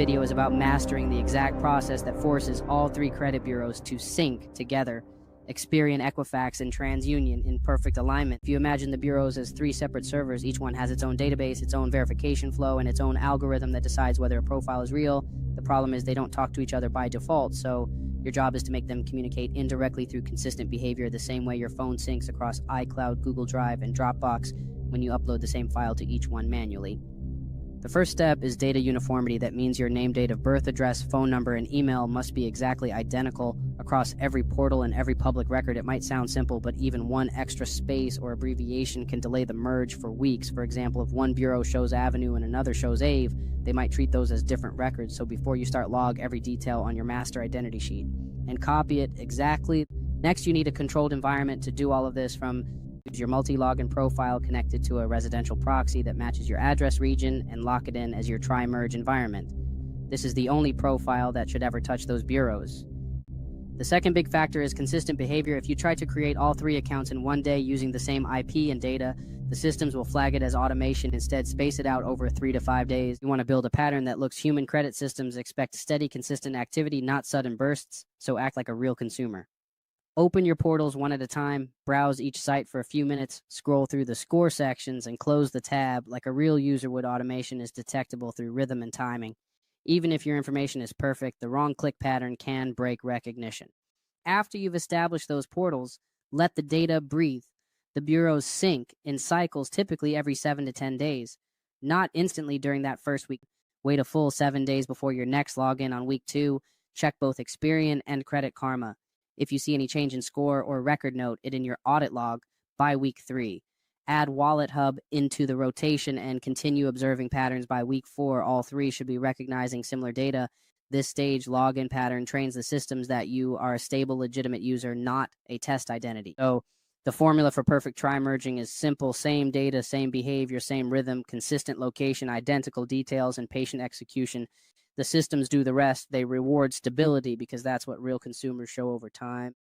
video is about mastering the exact process that forces all three credit bureaus to sync together. Experian, Equifax, and TransUnion in perfect alignment. If you imagine the bureaus as three separate servers, each one has its own database, its own verification flow, and its own algorithm that decides whether a profile is real. The problem is they don't talk to each other by default, so your job is to make them communicate indirectly through consistent behavior, the same way your phone syncs across iCloud, Google Drive, and Dropbox when you upload the same file to each one manually. The first step is data uniformity. That means your name, date of birth, address, phone number, and email must be exactly identical across every portal and every public record. It might sound simple, but even one extra space or abbreviation can delay the merge for weeks. For example, if one bureau shows Avenue and another shows Ave, they might treat those as different records. So before you start, log every detail on your master identity sheet and copy it exactly. Next, you need a controlled environment to do all of this. From your multi-login profile connected to a residential proxy that matches your address region, and lock it in as your tri-merge environment. This is the only profile that should ever touch those bureaus. The second big factor is consistent behavior. If you try to create all three accounts in one day using the same IP and data, the systems will flag it as automation. Instead, space it out over 3 to 5 days. You want to build a pattern that looks human. Credit systems expect steady, consistent activity, not sudden bursts, so act like a real consumer. Open your portals one at a time, browse each site for a few minutes, scroll through the score sections, and close the tab like a real user would. Automation is detectable through rhythm and timing. Even if your information is perfect, the wrong click pattern can break recognition. After you've established those portals, let the data breathe. The bureaus sync in cycles, typically every 7 to 10 days, not instantly during that first week. Wait a full 7 days before your next login on week 2. Check both Experian and Credit Karma. If you see any change in score or record, note it in your audit log by week 3. Add Wallet Hub into the rotation and continue observing patterns by week 4. All three should be recognizing similar data. This stage login pattern trains the systems that you are a stable, legitimate user, not a test identity. So the formula for perfect tri-merging is simple: same data, same behavior, same rhythm, consistent location, identical details, and patient execution. The systems do the rest. They reward stability because that's what real consumers show over time.